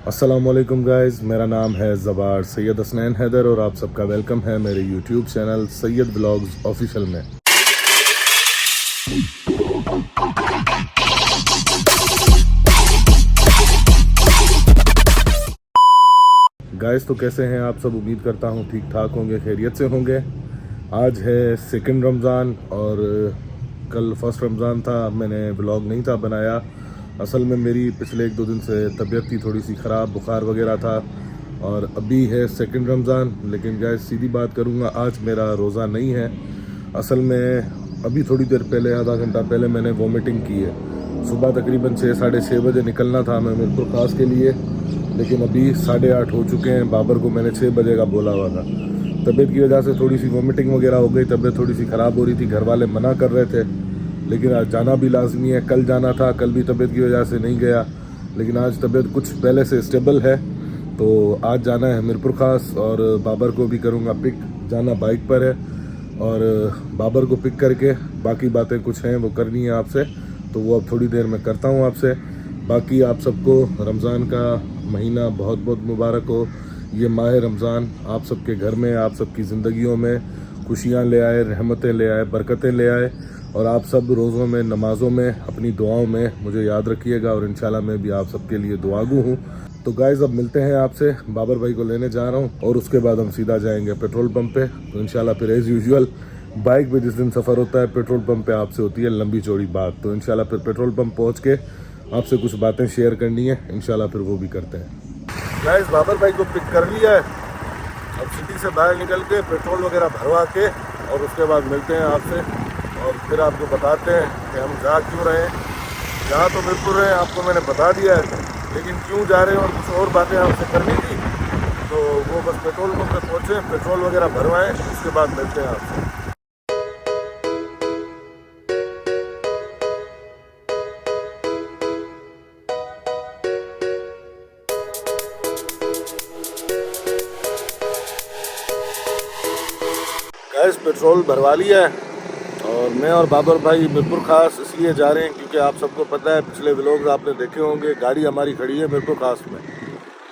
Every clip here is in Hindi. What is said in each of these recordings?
अस्सलामुअलैकुम गाइस, मेरा नाम है ज़बार सैयद हसनैन हैदर और आप सबका वेलकम है मेरे YouTube channel Syed vlogs official में। गाइस तो कैसे हैं आप सब? उम्मीद करता हूँ ठीक ठाक होंगे, खैरियत से होंगे। आज है सेकंड रमज़ान और कल फर्स्ट रमज़ान था। मैंने व्लॉग नहीं था बनाया। असल में मेरी पिछले 1-2 दिन से तबीयत थी थोड़ी सी ख़राब, बुखार वगैरह था और अभी है सेकंड रमज़ान। लेकिन गाइस सीधी बात करूँगा, आज मेरा रोज़ा नहीं है। असल में अभी थोड़ी देर पहले, आधा घंटा पहले मैंने वॉमिटिंग की है। सुबह तकरीबन 6-6:30 बजे निकलना था मैं मीरपुर खास के लिए, लेकिन अभी 8:30 हो चुके हैं। बाबर को मैंने 6 बजे का बोला हुआ था। तबीयत की वजह से थोड़ी सी वॉमिटिंग वगैरह हो गई, तबीयत थोड़ी सी ख़राब हो रही थी, घर वाले मना कर रहे थे, लेकिन आज जाना भी लाजमी है। कल जाना था, कल भी तबीयत की वजह से नहीं गया, लेकिन आज तबीयत कुछ पहले से स्टेबल है तो आज जाना है मीरपुर खास। और बाबर को भी करूँगा पिक, जाना बाइक पर है और बाबर को पिक करके बाकी बातें कुछ हैं वो करनी है आपसे, तो वो अब थोड़ी देर में करता हूँ आपसे। बाकी आप सबको रमज़ान का महीना बहुत बहुत मुबारक हो। ये माह रमज़ान आप सबके घर में, आप सबकी ज़िंदगियों में खुशियाँ ले आए, रहमतें ले आए, बरकतें ले आए और आप सब रोज़ों में, नमाज़ों में, अपनी दुआओं में मुझे याद रखिएगा और इंशाल्लाह मैं भी आप सबके लिए दुआगू हूँ। तो गाइज़ अब मिलते हैं आपसे। बाबर भाई को लेने जा रहा हूँ और उसके बाद हम सीधा जाएंगे पेट्रोल पंप पे। तो इंशाल्लाह फिर एज़ यूजुअल बाइक पे जिस दिन सफ़र होता है पेट्रोल पंप पे आपसे होती है लंबी चौड़ी बात। तो इंशाल्लाह फिर पेट्रोल पंप पहुँच के आपसे कुछ बातें शेयर करनी है, इंशाल्लाह फिर वो भी करते हैं। गाइस बाबर भाई को पिक कर लिया है, अब सिटी से बाहर निकल के पेट्रोल वगैरह भरवा के और उसके बाद मिलते हैं आपसे और फिर आपको बताते हैं कि हम जा क्यों रहे हैं। जहाँ तो मीरपुर रहे हैं आपको मैंने बता दिया है, लेकिन क्यों जा रहे हैं और कुछ और बातें आपसे करनी थी, तो वो बस पेट्रोल पंप पे पहुँचे, पेट्रोल वगैरह भरवाएँ, उसके बाद मिलते हैं आपसे। गैस पेट्रोल भरवा लिया है और मैं और बाबर भाई मीरपुर खास इसलिए जा रहे हैं क्योंकि आप सबको पता है, पिछले व्लॉग्स आपने देखे होंगे, गाड़ी हमारी खड़ी है मीरपुर खास में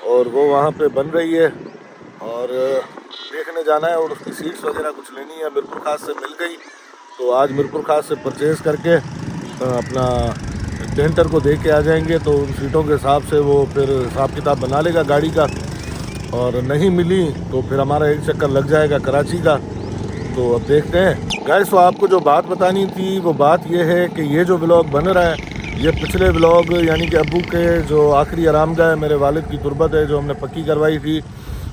और वो वहाँ पे बन रही है और देखने जाना है और उसकी सीट्स वगैरह कुछ लेनी है। मीरपुर खास से मिल गई तो आज मीरपुर खास से परचेज़ करके अपना टेंटर को दे के आ जाएंगे, तो उन सीटों के हिसाब से वो फिर हिसाब किताब बना लेगा गाड़ी का, और नहीं मिली तो फिर हमारा एक चक्कर लग जाएगा कराची का। तो अब देखते हैं गाइस। तो आपको जो बात बतानी थी वो बात ये है कि ये जो व्लॉग बन रहा है ये पिछले व्लॉग यानी कि अब्बू के जो आखिरी आरामगाह मेरे वालिद की तुरबत है जो हमने पक्की करवाई थी,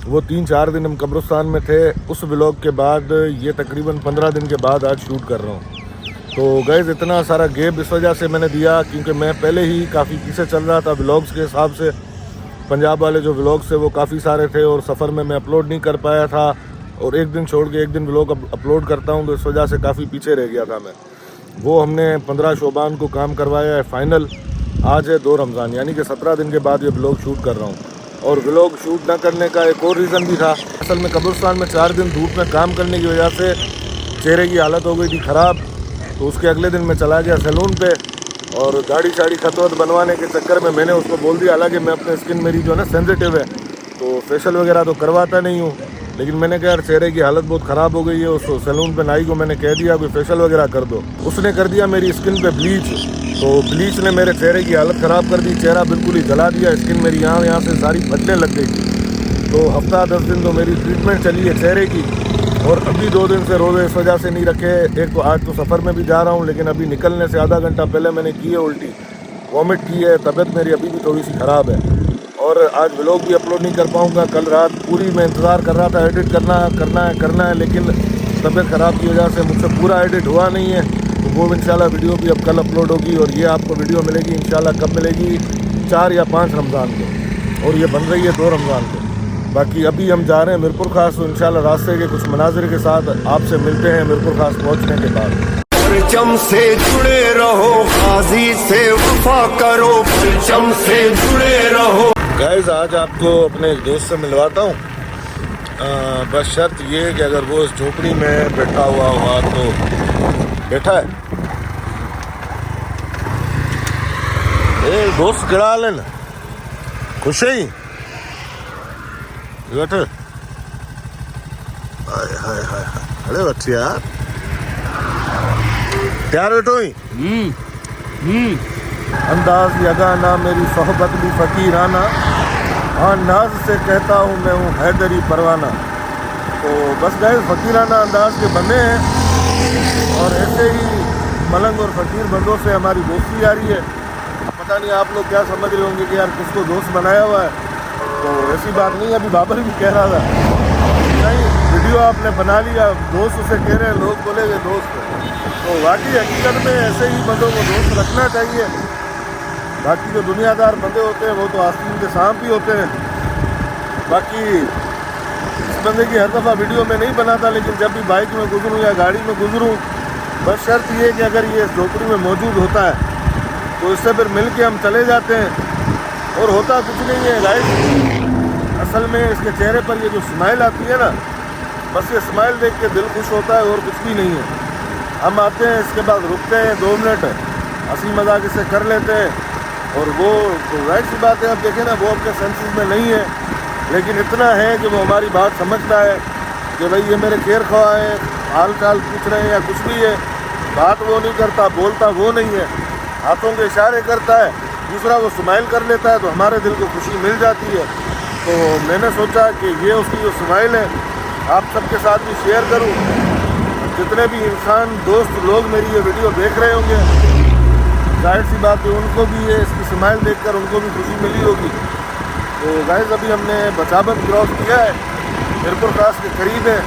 वो 3-4 दिन हम कब्रिस्तान में थे, उस व्लॉग के बाद ये तकरीबन 15 दिन के बाद आज शूट कर रहा हूँ। तो गाइस इतना सारा गैप इस वजह से मैंने दिया क्योंकि मैं पहले ही काफ़ी पीछे चल रहा था व्लॉग्स के हिसाब से। पंजाब वाले जो व्लॉग्स थे वो काफ़ी सारे थे और सफ़र में मैं अपलोड नहीं कर पाया था और एक दिन छोड़ के एक दिन व्लॉग अपलोड करता हूं, तो इस वजह से काफ़ी पीछे रह गया था मैं। वो हमने 15 शोबान को काम करवाया है फाइनल। आज है 2 रमज़ान यानी कि 17 दिन के बाद ये व्लॉग शूट कर रहा हूं। और व्लॉग शूट ना करने का एक और रीज़न भी था। असल में कब्रिस्तान में 4 दिन धूप में काम करने की वजह से चेहरे की हालत हो गई थी ख़राब, तो उसके अगले दिन मैं चला गया सैलून पे और दाढ़ी शाड़ी खतवत बनवाने के चक्कर में मैंने उसको बोल दिया, हालांकि मैं अपने स्किन मेरी जो है ना सेंसिटिव है तो फेशियल वगैरह तो करवाता नहीं हूँ, लेकिन मैंने कहा यार चेहरे की हालत बहुत ख़राब हो गई है, उस सैलून पे नाई को मैंने कह दिया कोई फेशियल वगैरह कर दो। उसने कर दिया मेरी स्किन पे ब्लीच, तो ब्लीच ने मेरे चेहरे की हालत ख़राब कर दी, चेहरा बिल्कुल ही जला दिया, स्किन मेरी यहाँ से सारी फटने लग गई थी। तो हफ्ता 10 दिन तो मेरी ट्रीटमेंट चली है चेहरे की और अभी 2 दिन से रोज़े इस वजह से नहीं रखे। एक तो आज तो सफ़र में भी जा रहा हूँ, लेकिन अभी निकलने से आधा घंटा पहले मैंने की है उल्टी, वॉमिट की है, तबीयत मेरी अभी भी थोड़ी सी ख़राब है और आज व्लॉग भी अपलोड नहीं कर पाऊँगा। कल रात पूरी मैं इंतज़ार कर रहा था एडिट करना है, लेकिन तबीयत ख़राब की वजह से मुझसे पूरा एडिट हुआ नहीं है। तो वो इंशाल्लाह वीडियो भी अब कल अपलोड होगी और ये आपको वीडियो मिलेगी इंशाल्लाह कब मिलेगी, 4 या 5 रमज़ान को, और ये बन रही है 2 रमज़ान को। बाकी अभी हम जा रहे हैं मीरपुर खास, तो इंशाल्लाह रास्ते के कुछ मनाजिर के साथ आपसे मिलते हैं मीरपुर खास पहुँचने के बाद। परचम से जुड़े रहो, गाजी से वफा करो, परचम से जुड़े रहो। गाइस आज आपको अपने एक दोस्त से मिलवाता हूँ, बस शर्त ये है कि अगर वो इस झोपड़ी में बैठा हुआ तो बैठा है। दोस्त गिड़ा लेना खुश है ही। बैठे हाय हाय हाय अरे बच्चे यार तैयार बैठो ही अंदाज यगाना मेरी सोहबत भी फकीराना हाँ नाज से कहता हूँ मैं हूँ हैदरी परवाना। तो बस गए फकीराना अंदाज के बंदे हैं और ऐसे ही मलंग और फकीर बंदों से हमारी दोस्ती आ रही है। पता नहीं आप लोग क्या समझ रहे होंगे कि यार किसको दोस्त बनाया हुआ है, तो ऐसी बात नहीं। अभी बाबर भी कह रहा था नहीं वीडियो आपने बना लिया दोस्त उसे कह रहे हैं, लोग बोलेंगे दोस्त, तो वाकई हकीकत में ऐसे ही बंदों को दोस्त रखना चाहिए। बाकी जो दुनियादार बंदे होते हैं वो तो आस्तीन के सांप भी होते हैं। बाकी इस बंदे की हर दफ़ा वीडियो में नहीं बनाता, लेकिन जब भी बाइक में गुजरूँ या गाड़ी में गुजरूँ बस शर्त ये कि अगर ये झोपड़ी में मौजूद होता है तो इससे फिर मिल के हम चले जाते हैं। और होता कुछ नहीं है गाइस, असल में इसके चेहरे पर ये जो स्माइल आती है ना, बस ये स्माइल देख के दिल खुश होता है और कुछ भी नहीं है। हम आते हैं इसके बाद रुकते हैं 2 मिनट हंसी मजाक इसे कर लेते हैं और वो तो जाहिर सी बात है, अब देखें ना वो अपने सेंसेस में नहीं है, लेकिन इतना है कि वो हमारी बात समझता है कि भाई ये मेरे केयर ख्वाह है, हाल चाल पूछ रहे हैं या कुछ भी है। बात वो नहीं करता, बोलता वो नहीं है, हाथों के इशारे करता है, दूसरा वो स्माइल कर लेता है तो हमारे दिल को खुशी मिल जाती है। तो मैंने सोचा कि ये उसकी जो स्माइल है आप सबके साथ भी शेयर करूं। जितने भी इंसान दोस्त लोग मेरी ये वीडियो देख रहे होंगे, जाहिर सी बात है उनको भी ये इसकी स्माइल देखकर उनको भी खुशी मिली होगी। तो गाइस अभी हमने बचाबंद क्रॉस किया है, मीरपुर खास के करीब है।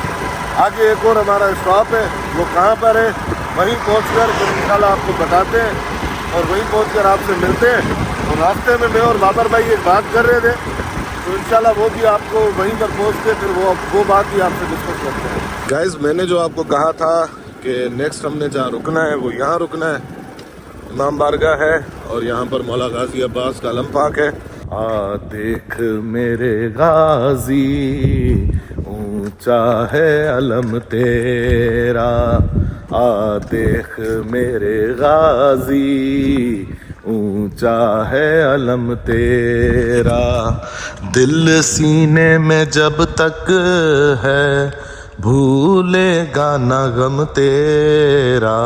आगे एक और हमारा स्टॉप है, वो कहाँ पर है वहीं पहुँचकर फिर इंशाल्लाह आपको बताते हैं और वहीं पहुँचकर आपसे मिलते हैं। और रास्ते में मैं और बाबर भाई एक बात कर रहे थे, तो इंशाल्लाह वो भी आपको वहीं पर पहुँच के फिर वो बात भी आपसे डिस्कस करते हैं। गाइस मैंने जो आपको कहा था कि नेक्स्ट हमने जहाँ रुकना है वो यहाँ रुकना है, इमाम बारगाह है और यहाँ पर मौला गाजी अब्बास का अलम पाक है। आ देख मेरे गाजी ऊंचा है अलम तेरा, आ देख मेरे गाजी ऊंचा है अलम तेरा, दिल सीने में जब तक है भूलेगा ना गम तेरा,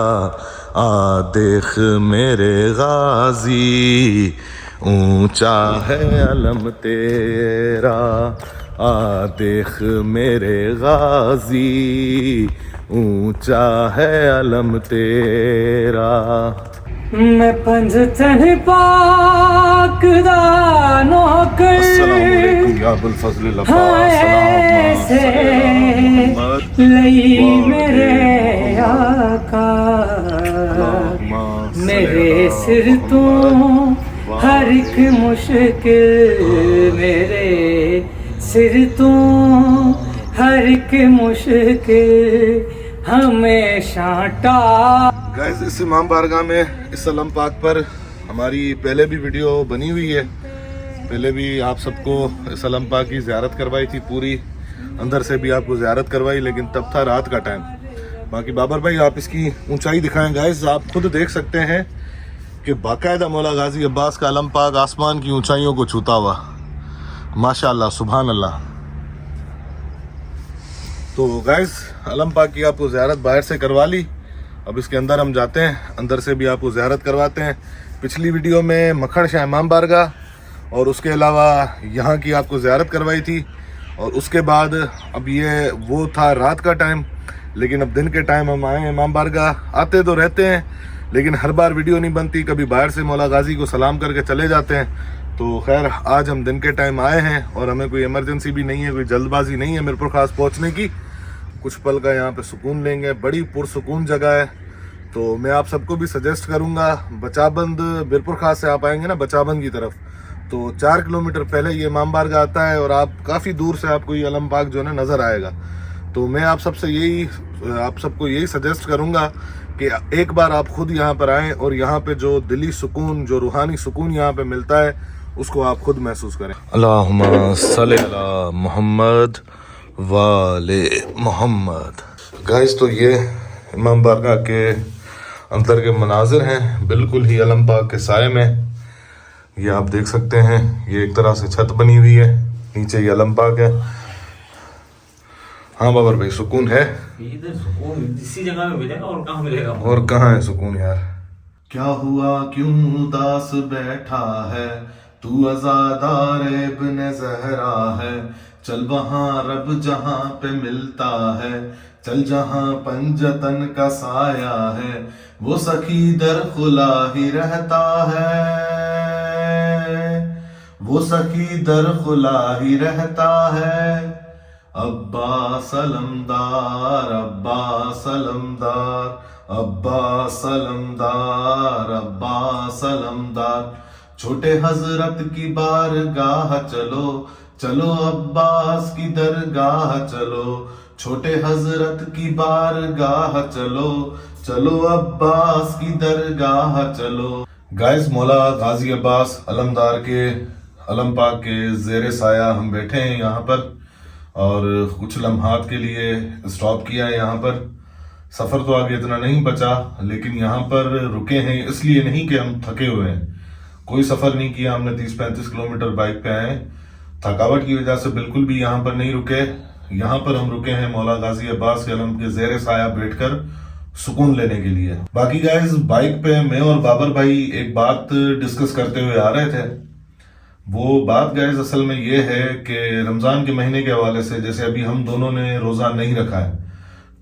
आ देख मेरे गाजी ऊंचा है अलम तेरा, आ देख मेरे गाजी ऊंचा है अलम तेरा। मैं पंजतन पाक दा नौकर ऐसे लई मेरे आका, मेरे सिर तो हर एक मुश्किल, मेरे सिर तो हर एक मुश्किल हमेशा टा। गाइस इस इमाम बारगाह में इस अलम पाक पर हमारी पहले भी वीडियो बनी हुई है, पहले भी आप सबको इस अलम पाक की ज़ियारत करवाई थी, पूरी अंदर से भी आपको ज़ियारत करवाई, लेकिन तब था रात का टाइम। बाकी बाबर भाई आप इसकी ऊंचाई दिखाएं। गाइस आप खुद देख सकते हैं कि बाकायदा मौला गाजी अब्बास का अलम पाक आसमान की ऊंचाइयों को छूता हुआ, माशाअल्लाह सुभान अल्लाह। तो गाइस अलम पाक की आपको ज़ियारत बाहर से करवा ली, अब इसके अंदर हम जाते हैं, अंदर से भी आपको ज़ियारत करवाते हैं। पिछली वीडियो में मखण शाह इमाम बारगाह और उसके अलावा यहाँ की आपको ज़ियारत करवाई थी, और उसके बाद अब ये वो था रात का टाइम, लेकिन अब दिन के टाइम हम आए हैं इमाम बारगाह। आते तो रहते हैं लेकिन हर बार वीडियो नहीं बनती, कभी बाहर से मौला गाजी को सलाम करके चले जाते हैं। तो खैर आज हम दिन के टाइम आए हैं और हमें कोई इमरजेंसी भी नहीं है, कोई जल्दबाजी नहीं है मीरपुर खास पहुंचने की। कुछ पल का यहाँ पे सुकून लेंगे, बड़ी पुरसुकून जगह है। तो मैं आप सबको भी सजेस्ट करूँगा, बचाबंद मीरपुर खास से आप आएंगे ना बचाबंद की तरफ, तो 4 किलोमीटर पहले ये इमाम बारगाह आता है और आप काफ़ी दूर से आपको ये अलम पाक जो है नज़र आएगा। तो मैं आप सबको यही सजेस्ट करूँगा कि एक बार आप खुद यहाँ पर आएँ और यहाँ पे जो दिली सुकून, जो रूहानी सुकून यहाँ पे मिलता है उसको आप खुद महसूस करें। अल्लाहुम्मा सल्ली अला मुहम्मद वाले मोहम्मद। गाइस तो ये इमाम बारगाह के अंदर के मनाजिर हैं, बिल्कुल ही अलम पाक के साए में। ये आप देख सकते हैं, ये एक तरह से छत बनी हुई है, नीचे ये अलम पाक है हाँ बाबर भाई, सुकून है? इधर सुकून इसी जगह में मिलेगा और कहाँ मिलेगा। और कहाँ है सुकून यार। क्या हुआ क्यों उदास बैठा है, तू अज़ादार इब्न ज़हरा है। चल वहाँ रब जहाँ पे मिलता है, चल जहाँ पंजतन का साया है। वो सखी दर खुला ही रहता है, वो सखी दर खुला ही रहता है। अब्बा सलमदार, अब्बा सलमदार, अब्बा सलमदार, अब्बा सलमदार। छोटे हजरत की बारगाह चलो, चलो अब्बास की दरगाह चलो। छोटे हजरत की बारगाह चलो, चलो अब्बास की दरगाह चलो। गाइस, मौला गाजी अब्बास अलमदार के अलम पाक के ज़ेरे साया हम बैठे हैं यहाँ पर और कुछ लम्हात के लिए स्टॉप किया है यहाँ पर। सफ़र तो आगे इतना नहीं बचा, लेकिन यहाँ पर रुके हैं इसलिए नहीं कि हम थके हुए हैं। कोई सफ़र नहीं किया हमने, 30-35 किलोमीटर बाइक पे आए। थकावट की वजह से बिल्कुल भी यहाँ पर नहीं रुके। यहाँ पर हम रुके हैं मौला गाजी अब्बास के अलम के ज़ेरे साया बैठकर सुकून लेने के लिए। बाकी गाइस, बाइक पे मैं और बाबर भाई एक बात डिस्कस करते हुए आ रहे थे। वो बात गाइस असल में ये है कि रमज़ान के महीने के हवाले से, जैसे अभी हम दोनों ने रोज़ा नहीं रखा है,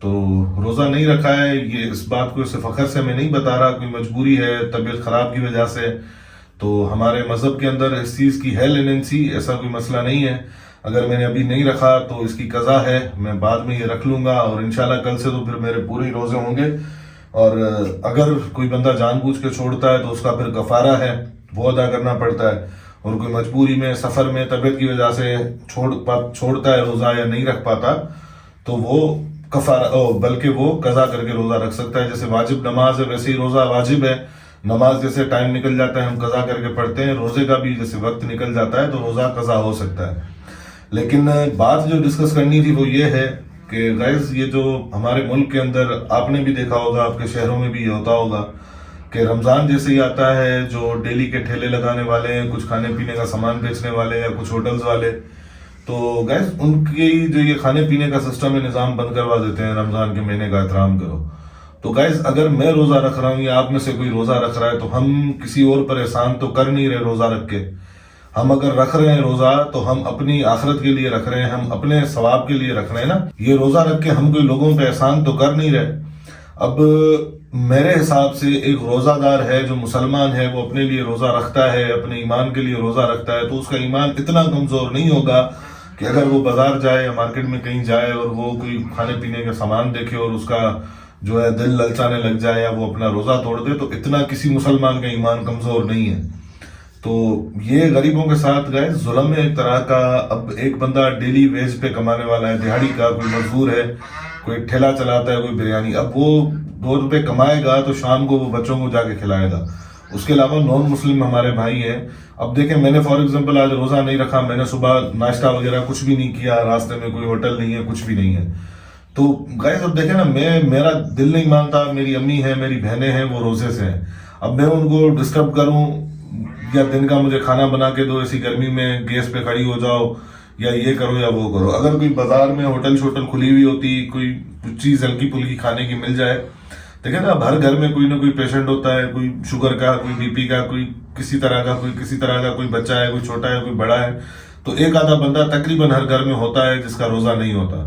तो रोज़ा नहीं रखा है, ये इस बात को सिर्फ फ़ख्र से मैं नहीं बता रहा, कोई मजबूरी है तबीयत ख़राब की वजह से। तो हमारे मज़हब के अंदर इस चीज़ की है लेनेंसी, ऐसा कोई मसला नहीं है। अगर मैंने अभी नहीं रखा तो इसकी कज़ा है, मैं बाद में ये रख लूँगा और इंशाल्लाह कल से तो फिर मेरे पूरे ही रोज़े होंगे। और अगर कोई बंदा जानबूझ के छोड़ता है तो उसका फिर कफ़ारा है, वो अदा करना पड़ता है। और कोई मजबूरी में, सफ़र में, तबीयत की वजह से छोड़ता है रोज़ा या नहीं रख पाता, तो वो कफ़ारा बल्कि वो कज़ा करके रोज़ा रख सकता है। जैसे वाजिब नमाज है वैसे ही रोज़ा वाजिब है। नमाज जैसे टाइम निकल जाता है हम कज़ा करके पढ़ते हैं, रोज़े का भी जैसे वक्त निकल जाता है तो रोज़ा कज़ा हो सकता है। लेकिन बात जो डिस्कस करनी थी वो ये है कि गाइस, ये जो हमारे मुल्क के अंदर आपने भी देखा होगा, आपके शहरों में भी ये होता होगा कि रमज़ान जैसे ही आता है, जो डेली के ठेले लगाने वाले हैं, कुछ खाने पीने का सामान बेचने वाले या कुछ होटल्स वाले, तो गैस उनकी जो ये खाने पीने का सिस्टम है, निज़ाम बंद करवा देते हैं, रमज़ान के महीने का एहतराम करो। तो गैस, अगर मैं रोज़ा रख रहा हूँ या आप में से कोई रोज़ा रख रहा है, तो हम किसी और पर एहसान तो कर नहीं रहे रोज़ा रख के। हम अगर रख रहे हैं रोज़ा तो हम अपनी आखिरत के लिए रख रहे हैं, हम अपने सवाब के लिए रख रहे हैं ना। ये रोज़ा रख के हम कोई लोगों पर एहसान तो कर नहीं रहे। अब मेरे हिसाब से एक रोज़ादार है जो मुसलमान है, वो अपने लिए रोज़ा रखता है, अपने ईमान के लिए रोज़ा रखता है, तो उसका ईमान इतना कमज़ोर नहीं होगा कि अगर वो बाजार जाए या मार्केट में कहीं जाए और वो कोई खाने पीने का सामान देखे और उसका जो है दिल ललचाने लग जाए या वो अपना रोज़ा तोड़ दे, तो इतना किसी मुसलमान का ईमान कमज़ोर नहीं है। तो ये गरीबों के साथ गए जुल्म है एक तरह का। अब एक बंदा डेली वेज पे कमाने वाला है, दिहाड़ी का, कोई मजदूर है, कोई ठेला चलाता है, कोई बिरयानी, अब वो 2 रुपए कमाएगा तो शाम को वो बच्चों को जाके खिलाएगा। उसके अलावा नॉन मुस्लिम हमारे भाई हैं। अब देखें, मैंने फॉर एग्जांपल आज रोज़ा नहीं रखा, मैंने सुबह नाश्ता वगैरह कुछ भी नहीं किया, रास्ते में कोई होटल नहीं है, कुछ भी नहीं है। तो गाइस, अब देखें ना, मेरा दिल नहीं मानता, मेरी अम्मी है, मेरी बहनें हैं, वो रोज़े से हैं। अब मैं उनको डिस्टर्ब करूं या दिन का मुझे खाना बना के दो, ऐसी गर्मी में गैस पे खड़ी हो जाओ, या ये करो या वो करो। अगर कोई बाजार में होटल शोटल खुली हुई होती, कोई चीज़ हल्की फुल्की खाने की मिल जाए, देखें ना, हर घर में कोई ना कोई पेशेंट होता है, कोई शुगर का, कोई बीपी का, कोई किसी तरह का, कोई बच्चा है, कोई छोटा है, कोई बड़ा है, तो एक आधा बंदा तकरीबन हर घर में होता है जिसका रोज़ा नहीं होता।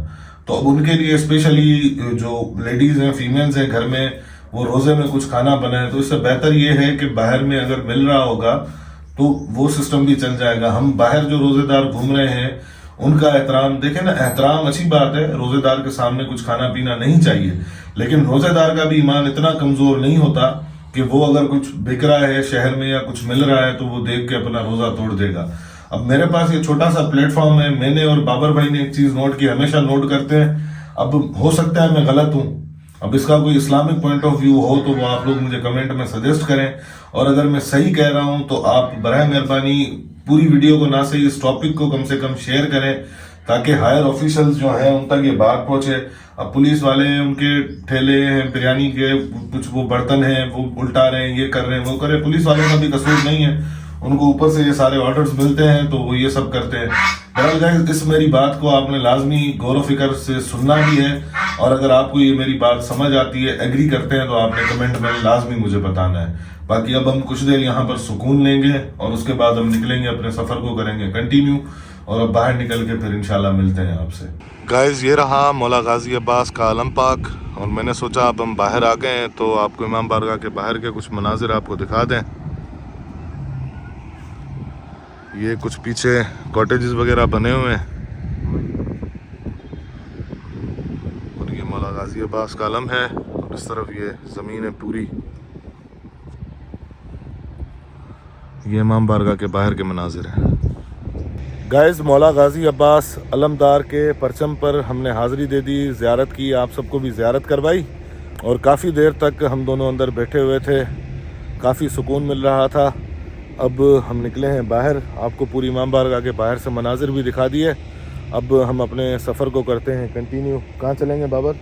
तो अब उनके लिए स्पेशली जो लेडीज़ हैं, फीमेल्स हैं घर में, वो रोज़े में कुछ खाना बनाए, तो इससे बेहतर ये है कि बाहर में अगर मिल रहा होगा तो वो सिस्टम भी चल जाएगा। हम बाहर जो रोज़ेदार घूम रहे हैं उनका एहतराम, देखें ना, एहतराम अच्छी बात है, रोज़ेदार के सामने कुछ खाना पीना नहीं चाहिए, लेकिन रोज़ेदार का भी ईमान इतना कमज़ोर नहीं होता कि वो अगर कुछ बिक रहा है शहर में या कुछ मिल रहा है तो वो देख के अपना रोज़ा तोड़ देगा। अब मेरे पास ये छोटा सा प्लेटफॉर्म है, मैंने और बाबर भाई ने एक चीज़ नोट की, हमेशा नोट करते हैं, अब हो सकता है मैं गलत हूँ, अब इसका कोई इस्लामिक पॉइंट ऑफ व्यू हो तो वो आप लोग मुझे कमेंट में सजेस्ट करें, और अगर मैं सही कह रहा हूं तो आप बराए मेहरबानी पूरी वीडियो को, ना सही इस टॉपिक को कम से कम शेयर करें, ताकि हायर ऑफिशियल्स जो हैं उन तक ये बात पहुंचे। अब पुलिस वाले हैं, उनके ठेले हैं बिरयानी के, कुछ वो बर्तन हैं वो उल्टा रहे हैं, ये कर रहे हैं, वो कर रहे हैं, पुलिस वालों का भी कसूर नहीं है, उनको ऊपर से ये सारे ऑर्डर्स मिलते हैं तो वो ये सब करते हैं। बहरहाल गाइस, इस मेरी बात को आपने लाजमी गौर व फिक्र से सुनना भी है, और अगर आपको ये मेरी बात समझ आती है, एग्री करते हैं, तो आपने कमेंट में लाजमी मुझे बताना है। बाकी अब हम कुछ देर यहाँ पर सुकून लेंगे और उसके बाद हम निकलेंगे, अपने सफर को करेंगे कंटिन्यू, और अब बाहर निकल के फिर इंशाल्लाह मिलते हैं आपसे। गाइस, ये रहा मौला गाजी अब्बास का आलम पाक, और मैंने सोचा अब हम बाहर आ गए हैं तो आपको इमाम बारगाह के बाहर के कुछ मनाजिर आपको दिखा दें। ये कुछ पीछे कॉटेजेस वगैरह बने हुए हैं, और ये मौला गाजी अब्बास का आलम है, और इस तरफ ये ज़मीन है पूरी। ये इमाम बारगाह के बाहर के मनाजिर हैं। गाइस, मौला गाजी अब्बास अलमदार के परचम पर हमने हाज़िरी दे दी, ज़ियारत की, आप सबको भी ज़ियारत करवाई, और काफ़ी देर तक हम दोनों अंदर बैठे हुए थे, काफ़ी सुकून मिल रहा था। अब हम निकले हैं बाहर, आपको पूरी इमाम बारगाह के बाहर से मनाजिर भी दिखा दिए। अब हम अपने सफ़र को करते हैं कंटिन्यू। कहाँ चलेंगे बाबर?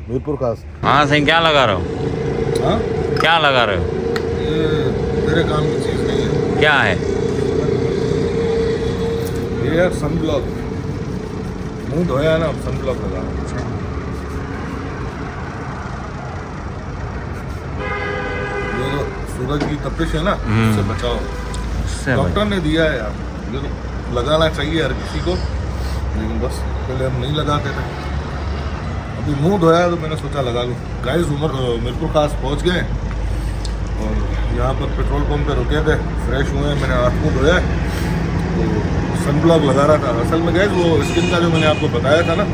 मीरपुर खास। हाँ सही, क्या लगा रहे हो? हाँ, क्या लगा रहे हो? ये मेरे काम की चीज़ नहीं है। क्या है? ये है सन ब्लॉक, मुँह धोया है ना, अब सन ब्लॉक लगा। ये तो सूरज की तपिश है ना, उससे बचाओ। डॉक्टर ने दिया है यार, ये तो लगाना चाहिए हर किसी को, लेकिन बस पहले हम नहीं लगाते थे। अभी मुंह धोया है तो मैंने सोचा लगा लूँ। गाइस, मीरपुर खास पहुंच गए, और यहाँ पर पेट्रोल पंप पे रुके थे, फ्रेश हुए, मैंने हाथ मुँह धोया तो सन ब्लॉक लगा रहा था। असल में गाइस, वो स्किन का जो मैंने आपको बताया था ना,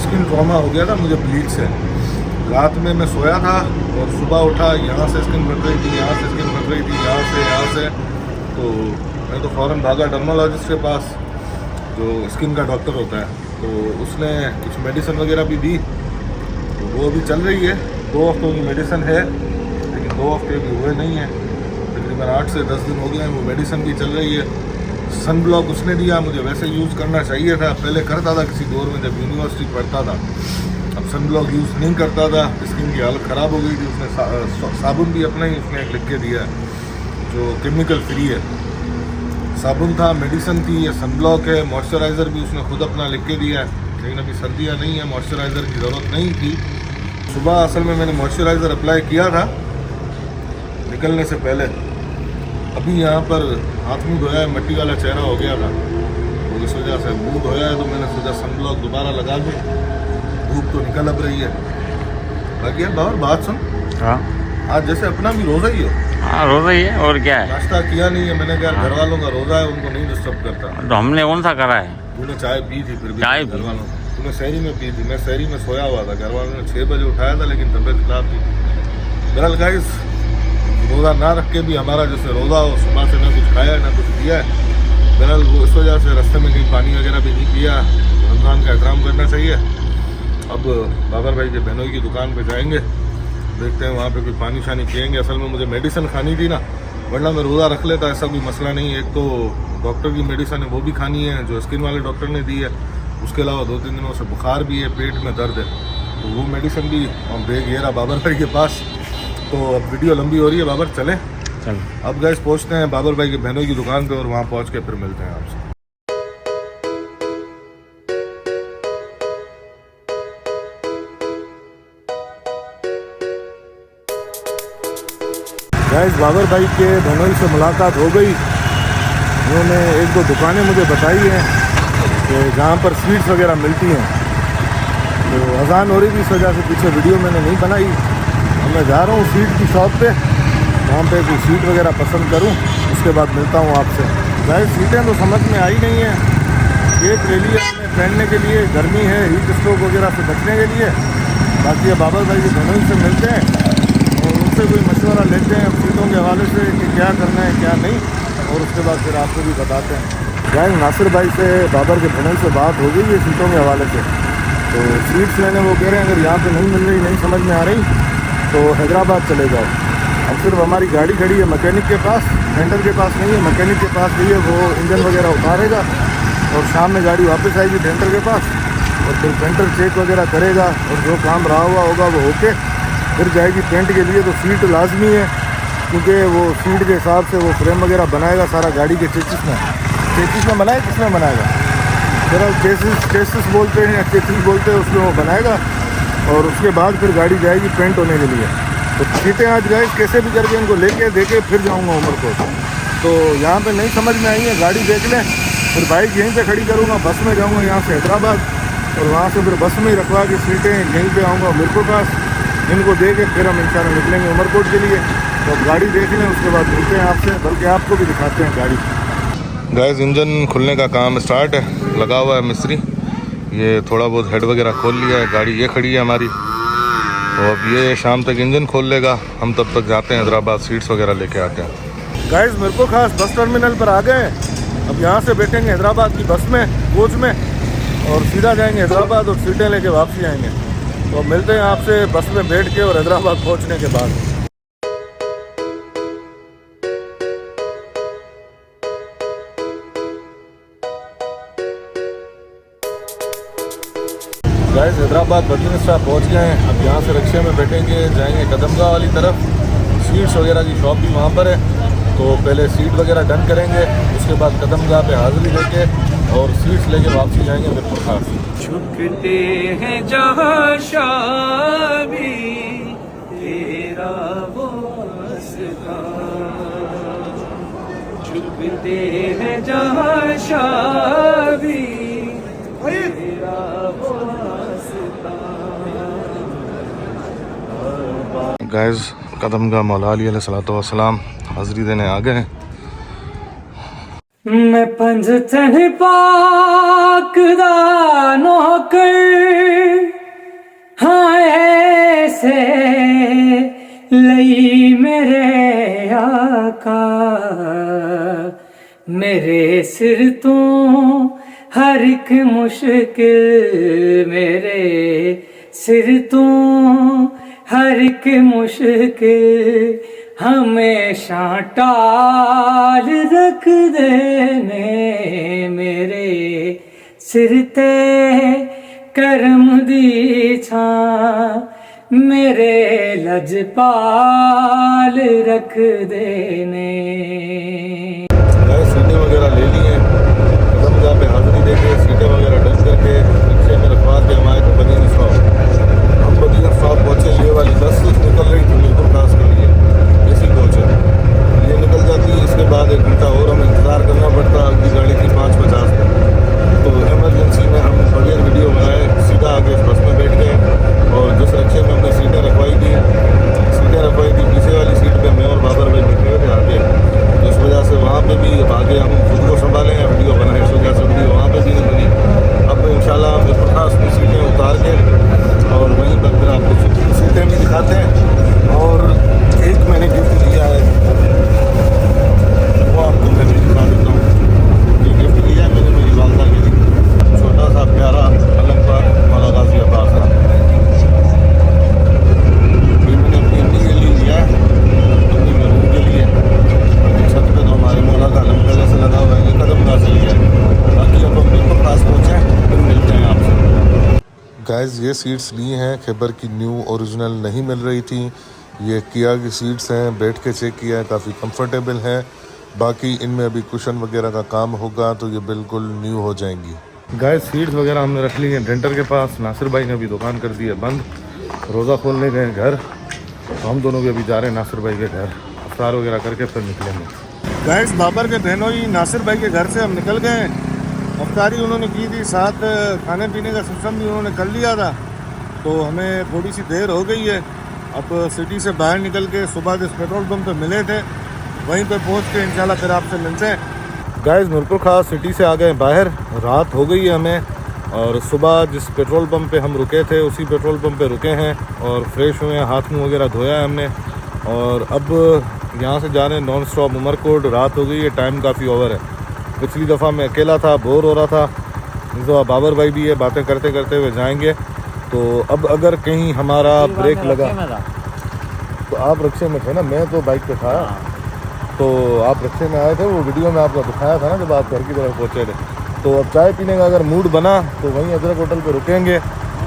स्किन ट्रॉमा हो गया था मुझे ब्लीच से। रात में मैं सोया था और सुबह उठा, यहाँ से स्किन फट रही थी, यहाँ से स्किन फट रही थी, यहाँ से। तो मैं तो फ़ौरन भागा डर्मोलॉजिस्ट के पास, जो स्किन का डॉक्टर होता है। तो उसने कुछ मेडिसिन वगैरह भी दी, तो वो अभी चल रही है। 2 हफ्तों की मेडिसिन है, लेकिन 2 हफ्ते भी हुए नहीं हैं, तकरीबन 8 से 10 दिन हो गए हैं, वो मेडिसिन भी चल रही है। सन ब्लॉक उसने दिया, मुझे वैसे यूज़ करना चाहिए था, पहले करता था किसी दौर में जब यूनिवर्सिटी पढ़ता था। अब सन ब्लॉक यूज़ नहीं करता था, स्किन की हालत ख़राब हो गई थी। उसने साबुन भी अपना ही उसने लिख के दिया जो केमिकल फ्री है। साबुन था, मेडिसिन थी, ये सन ब्लॉक है। मॉइस्चराइज़र भी उसने खुद अपना लिख के दिया है, लेकिन अभी सर्दियाँ नहीं है, मॉइस्चराइज़र की ज़रूरत नहीं थी। सुबह असल में मैंने मॉइस्चराइज़र अप्लाई किया था निकलने से पहले। अभी यहाँ पर हाथ मुँह धोया है, मिट्टी वाला चेहरा हो गया था, तो इस वजह से मुँह धोया है, तो मैंने सोचा सन ब्लॉक दोबारा लगा दूँ, धूप तो निकल अब रही है। बाकी यार बाबर बात सुन, हाँ आज जैसे अपना भी रोज़ा ही हो। हाँ, रोज़ा ही है, और क्या है? नाश्ता किया नहीं है मैंने, कहा घर वालों का रोज़ा है, उनको नहीं डिस्टर्ब करता। तो हमने कौन सा करा है? तूने चाय पी थी, फिर भी चाय घर वालों, तूने शहरी में पी थी, मैं शहरी में सोया हुआ था। घर वालों ने 6 बजे उठाया था, लेकिन तबीयत खराब थी। बहरहाल गाइस, रोज़ा ना रख के भी हमारा जैसे रोज़ा हो, सुबह से ना कुछ खाया ना कुछ पिया है। बहरहाल वो इस वजह से रास्ते में कहीं पानी वगैरह भी नहीं पिया। रमज़ान का एहतराम करना चाहिए। अब बाबर भाई के बहनोई की दुकान पे जाएंगे, देखते हैं वहाँ पे कोई पानी शानी पियेंगे। असल में मुझे मेडिसिन खानी थी ना, वरना मैं रोज़ा रख लेता, ऐसा कोई मसला नहीं है। एक तो डॉक्टर की मेडिसिन है वो भी खानी है जो स्किन वाले डॉक्टर ने दी है, उसके अलावा 2-3 दिनों से बुखार भी है, पेट में दर्द है, तो वो मेडिसिन भी हम भेज गया बाबर भाई के पास। तो अब वीडियो लंबी हो रही है, बाबर चलें। चल, अब गैस पहुँचते हैं बाबर भाई के बहनोई की दुकान पर, और वहाँ पहुँच के फिर मिलते हैं आपसे। गाइस, बाबर भाई के बहनोई से मुलाकात हो गई। उन्होंने 1-2 दुकानें मुझे बताई हैं कि जहाँ पर स्वीट्स वगैरह मिलती हैं। तो अजान हो रही थी, इस वजह से पीछे वीडियो मैंने नहीं बनाई। अब मैं जा रहा हूँ स्वीट की शॉप पे, वहाँ पे कोई स्वीट वगैरह पसंद करूँ, उसके बाद मिलता हूँ आपसे। गाइस, सीटें तो समझ में आई नहीं है, एक ले लिया हमने पहनने के लिए, गर्मी है, हीट स्ट्रोक वगैरह से बचने के लिए। बाकी अब बाबर भाई के बहनोई से मिलते हैं और उनसे कोई मशवरा लेते हैं सीटों के हवाले से कि क्या करना है क्या नहीं, और उसके बाद फिर आपको भी बताते हैं। गाइस, नासिर भाई से बाबर के बहनोई से बात हो गई है सीटों के हवाले से। तो सीट्स लेने वो कह रहे हैं अगर यहाँ पे नहीं मिल रही, नहीं समझ में आ रही, तो हैदराबाद चले जाओ। अब सिर्फ हमारी गाड़ी खड़ी है मैकेनिक के पास, वेंडर के पास नहीं है, मैकेनिक के पास नहीं है, वो इंजन वगैरह उतारेगा और शाम में गाड़ी वापस आएगी टेंटर के पास, और फिर टेंटर चेक वगैरह करेगा, और जो काम रहा हुआ होगा वो होके फिर जाएगी पेंट के लिए। तो सीट लाजमी है, क्योंकि वो सीट के हिसाब से वो फ्रेम वगैरह बनाएगा सारा गाड़ी के चेसिस में बनाएगा, किसमें बनाएगा, जरा चेसिस बोलते हैं या चेसिस बोलते हैं, उसमें वो बनाएगा और उसके बाद फिर गाड़ी जाएगी पेंट होने के लिए। तो सीटें आज गए कैसे भी करके इनको लेके देके फिर जाऊँगा उमरकोट। तो यहाँ पे नहीं समझ में आई है, गाड़ी देख लें, फिर बाइक यहीं पे खड़ी करूँगा, बस में जाऊँगा यहाँ से हैदराबाद और वहाँ से फिर बस में ही रखवा के सीटें यहीं पे आऊँगा मिर्पुर पास, इनको दे के फिर हम इंशाल्लाह निकलेंगे उमरकोट के लिए। तो गाड़ी देख लें, उसके बाद मिलते हैं आपसे, बल्कि आपको भी दिखाते हैं गाड़ी। गैस इंजन खुलने का काम स्टार्ट है, लगा हुआ है मिस्त्री, ये थोड़ा बहुत हेड वगैरह खोल लिया है, गाड़ी ये खड़ी है हमारी। तो अब ये शाम तक इंजन खोल लेगा, हम तब तक जाते हैं हैदराबाद, सीट्स वगैरह लेके आते हैं। गाइस मिर्पुर खास बस टर्मिनल पर आ गए, अब यहाँ से बैठेंगे हैदराबाद की बस में, कोच में, और सीधा जाएंगे हैदराबाद और सीटें लेके वापसी आएंगे। तो मिलते हैं आपसे बस में बैठ के और हैदराबाद पहुँचने के बाद। गाइस हैदराबाद बदलिन स्टॉप पहुँच गए हैं, अब यहाँ से रिक्शे में बैठेंगे, जाएंगे कदमगाह वाली तरफ, स्वीट्स वगैरह की शॉप भी वहाँ पर है। तो पहले सीट वगैरह डन करेंगे, उसके बाद कदमगाह पे हाजिरी लेके और सीट्स लेके वापसी जाएंगे मिर्पुर खास। झुकते हैं जहाँ शाबी तेरा वो रास्ता, झुकते हैं जहाँ शाबी तेरा वो रास्ता। गैस कदमगाह मौला अली अलैहिस्सलातु वस्सलाम हाज़िरी देने आ गए। मैं पंजतन पाक दा नौकर, हाँ ऐसे लई मेरे आका, मेरे सिर तो हर एक मुश्किल, मेरे सिर तो हर एक मुश्किल हमेशा टाल रख देने, मेरे सिर ते करम दी छां, मेरे लजपाल रख देने। सीटें वगैरह ले ली हैं, कदमगाह पे हाजिरी देके सीटें वगैरह डन करके रिक्शे में रखवा के हम आए थे बदीन स्टॉप। हम बदीन स्टॉप पहुँचे, ये वाली बस निकल रही थी मिर्पुर खास के लिए, एसी कोच है, ये निकल जाती है, इसके बाद 1 घंटा और हमें इंतज़ार करना पड़ता। अगली गाड़ी थी 5:50 पर, तो इमरजेंसी में हम बगैर वीडियो बनाए सीधा आगे बस में बैठ गए और जिस रिक्शे में हमने सीटें रखवाई थी पीछे वाली सीट पे मैं और बाबर भाई बैठे थे आगे, तो इस वजह से वहाँ पे भी अब आगे हम खुद को संभालें या वीडियो बनाएं, इस वजह से वीडियो वहाँ पे भी नहीं बनी। अब इंशाल्लाह मिर्पुर खास की सीटें उतार के और वहीं पर फिर आपको सीटें भी दिखाते हैं। और एक मैंने गिफ्ट लिया है, वो आपको मैं भी दिखा देता हूँ। ये गिफ्ट लिया है मैंने मेरी वालदा के लिए, छोटा सा प्यारा अलंकार मौला गाजी अब्बास का, ये मैंने अपनी अम्मी के लिए लिया है, अपनी मरूम के लिए। छत पे तो हमारे मौला का अलम पहले से लगा हुआ है, ये कदमगाह से लिया है। बाकी अब हम बिल्कुल पास पहुँचे, फिर मिलते हैं आपसे। गाइस ये सीट्स ली हैं, खैबर की न्यू ओरिजिनल नहीं मिल रही थी, ये किया की सीट्स हैं, बैठ के चेक किया है, काफ़ी कंफर्टेबल हैं। बाकी इनमें अभी कुशन वगैरह का काम होगा तो ये बिल्कुल न्यू हो जाएंगी। गाइस सीट्स वगैरह हमने रख ली हैं डेंटर के पास, नासिर भाई ने अभी दुकान कर दी है बंद, रोज़ा खोलने गए घर, तो हम दोनों भी अभी जा रहे हैं नासिर भाई के घर, अफ्तार वगैरह करके फिर निकलेंगे। गाइस बाबर के बहनोई नासिर भाई के घर से हम निकल गए, अफ्तारी उन्होंने की थी, साथ खाने पीने का सिस्टम भी उन्होंने कर लिया था, तो हमें थोड़ी सी देर हो गई है। अब सिटी से बाहर निकल के सुबह जिस पेट्रोल पंप पे मिले थे वहीं पे पहुंच के इंशाल्लाह फिर आपसे मिलते हैं। गाइस मिर्पुर खास सिटी से आ गए बाहर, रात हो गई है हमें, और सुबह जिस पेट्रोल पंप पे हम रुके थे उसी पेट्रोल पंप पे रुके हैं और फ्रेश हुए हैं, हाथ मुँह वगैरह धोया है हमने, और अब यहाँ से जा रहे हैं नॉन स्टॉप उमरकोट। रात हो गई है, टाइम काफ़ी ओवर है। पिछली दफ़ा मैं अकेला था, बोर हो रहा था, इस दफ़ा बाबर भाई भी है, बातें करते करते हुए जाएंगे। तो अब अगर कहीं हमारा ब्रेक लगा, तो आप रिक्शे में थे ना, मैं तो बाइक पे था, तो आप रिक्शे में आए थे, वो वीडियो में आपको दिखाया था ना जब आप घर की तरफ पहुँचे थे। तो अब चाय पीने का अगर मूड बना तो वहीं अदरक होटल पे रुकेंगे,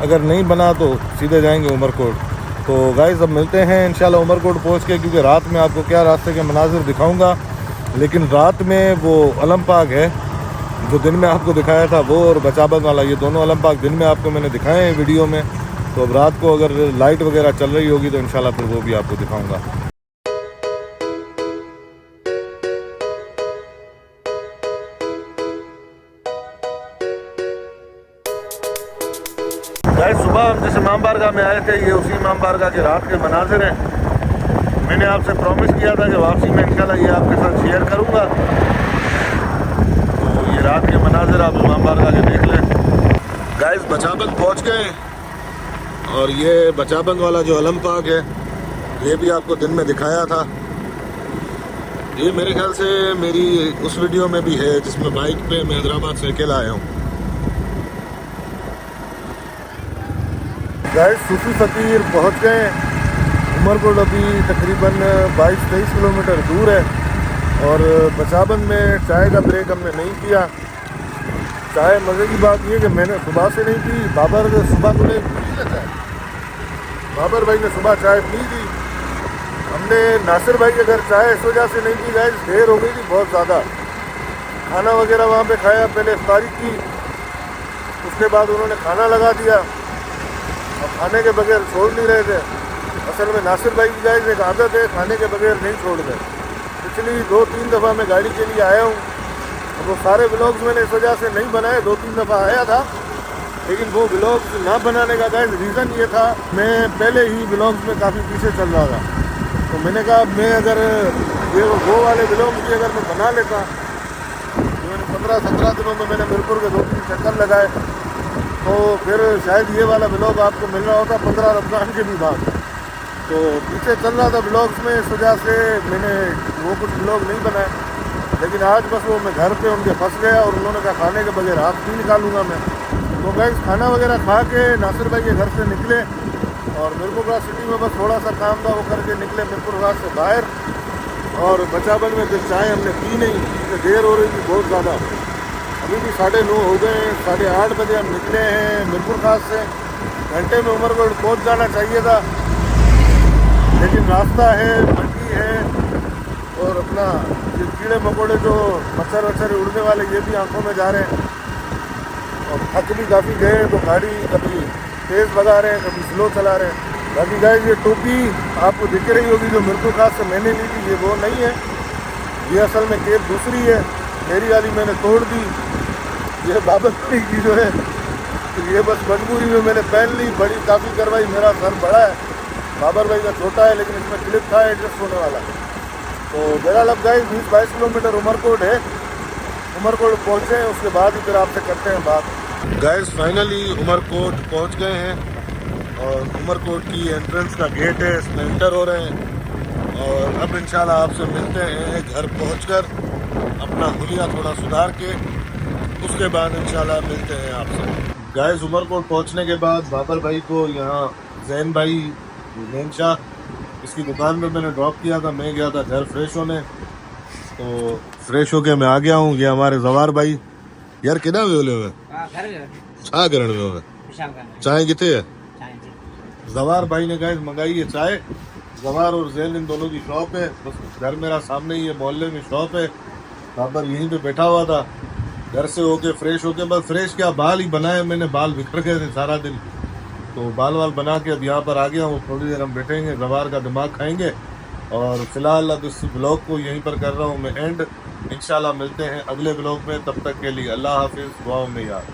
अगर नहीं बना तो सीधे जाएंगे उमरकोट। तो गाइस अब मिलते हैं इंशाल्लाह उमरकोट पहुंच के, क्योंकि रात में आपको क्या रास्ते के मनाजिर दिखाऊंगा, लेकिन रात में वो अलम पाक है जो दिन में आपको दिखाया था वो, और बचाबंद वाला, ये दोनों अलम पाक दिन में आपको मैंने दिखाए हैं वीडियो में। तो अब रात को अगर लाइट वगैरह चल रही होगी तो इंशाल्लाह फिर वो भी आपको दिखाऊंगा। गाइस सुबह हम जिस इमाम बारगाह में आए थे, ये उसी इमाम बारगाह के रात के मनाजिर हैं। मैंने आपसे प्रॉमिस किया था कि वापसी में इंशाल्लाह ये आपके साथ शेयर करूंगा। तो ये रात के मनाजिर आप इमाम बारगाह के देख लें। गाइस बचाबंद पहुंच गए, और ये बचाबंद वाला जो अलम पाक है ये भी आपको दिन में दिखाया था। ये मेरे ख्याल से मेरी उस वीडियो में भी है जिसमें बाइक पे मैं हैदराबाद से अकेला आया हूँ। गाइस सूफी फ़कीर पहुँच गए। उमरकोट अभी तकरीबन 22-23 किलोमीटर दूर है, और बचाबंद में चाय का ब्रेक हमने नहीं किया। चाय मज़े की बात ये कि मैंने सुबह से नहीं पी, बाबर सुबह को पी लेता है, बाबर भाई ने सुबह चाय पी थी। हमने नासिर भाई के घर चाय इस वजह से नहीं पी, गाइस देर हो गई थी बहुत ज़्यादा। खाना वगैरह वहाँ पे खाया, पहले इफ्तारी की, उसके बाद उन्होंने खाना लगा दिया, और खाने के बगैर छोड़ नहीं रहे थे। असल में नासिर भाई की गाइस एक आदत है, खाने के बगैर नहीं छोड़ गए। पिछली 2-3 दफ़ा मैं गाड़ी के लिए आया हूँ, वो सारे व्लॉग्स मैंने इस वजह से नहीं बनाए। 2-3 दफ़ा आया था, लेकिन वो व्लॉग्स ना बनाने का गाइस रीज़न ये था, मैं पहले ही व्लॉग्स में काफ़ी पीछे चल रहा था। तो मैंने कहा मैं अगर ये वो वाले व्लॉग्स भी अगर मैं बना लेता, तो मैंने 15-17 दिनों में मैंने मिरपुर के 2-3 चक्कर लगाए, तो फिर शायद ये वाला व्लॉग आपको मिल रहा होता 15 रमज़ान के भी बाद। तो पीछे चल रहा था व्लॉग्स में, इस वजह से मैंने वो कुछ व्लॉग नहीं बनाए। लेकिन आज बस वो मैं घर पे उनके फंस गया, और उन्होंने कहा खाने के बगैर हाथ नहीं निकालूंगा मैं। तो गाइस खाना वगैरह खा के नासिर भाई के घर से निकले, और मिरपुर सिटी में बस थोड़ा सा काम था वो करके निकले मिरपुर से बाहर। और बचाबंद में फिर चाय हमने पी नहीं, क्योंकि देर हो रही थी बहुत ज़्यादा। अभी भी 9:30 हो गए, 8:30 बजे हम निकले हैं मिरपुर खास से। घंटे में उमरकोट पहुँच जाना चाहिए था, लेकिन रास्ता है, मंडी है, और अपना कीड़े मकोड़े जो मच्छर वच्छर उड़ने वाले ये भी आंखों में जा रहे हैं, और थक भी काफ़ी गए, तो गाड़ी कभी तेज़ भगा रहे हैं, कभी स्लो चला रहे हैं। बाकी गाइस ये टोपी आपको दिख रही होगी जो मिरपुर खास से मैंने ली थी, ये वो नहीं है, ये असल में केप दूसरी है। मेरी वाली मैंने तोड़ दी, ये बाबर भाई की जो है, तो ये बस मजबूरी में मैंने पहन ली। बड़ी काफ़ी करवाई, मेरा सर बड़ा है, बाबर भाई का छोटा है, लेकिन इसमें क्लिप था एडजस्ट होने वाला। तो बहरहाल अब गाइस 20-22 किलोमीटर उमरकोट है, उमरकोट पहुँचे, उसके बाद ही फिर आपसे करते हैं बात। गाइस फाइनली उमरकोट पहुँच गए हैं, और उमरकोट की एंट्रेंस का गेट है, इसमें एंटर हो रहे हैं। और अब इंशाल्लाह आपसे मिलते हैं घर पहुंचकर, अपना हुलिया थोड़ा सुधार के, उसके बाद इंशाल्लाह मिलते हैं आपसे। गाइस उमरकोट पहुंचने के बाद बाबर भाई को यहाँ जैन भाई जैन शाह इसकी दुकान पे मैंने ड्रॉप किया था। मैं गया था घर फ्रेश होने, तो फ्रेश होके मैं आ गया हूँ। ये हमारे जवार भाई यार कितना वे होले हुए छा करण में हुए चाय कितने है। जवार भाई ने गाइस मंगाई है चाय। जवार और जैन इन दोनों की शॉप है, बस घर मेरा सामने ही है, मोहल्ले में शॉप है। बाबर यहीं पे बैठा हुआ था, घर से होके फ्रेश होके, बस फ्रेश क्या बाल ही बनाए मैंने, बाल बिखर गए थे सारा दिन, तो बाल वाल बना के अब यहाँ पर आ गया हूँ। थोड़ी देर हम बैठेंगे, जवार का दिमाग खाएंगे, और फिलहाल अब इस ब्लॉग को यहीं पर कर रहा हूँ मैं एंड। इंशाल्लाह मिलते हैं अगले ब्लॉग में, तब तक के लिए अल्लाह हाफिज़, दुआओं में याद।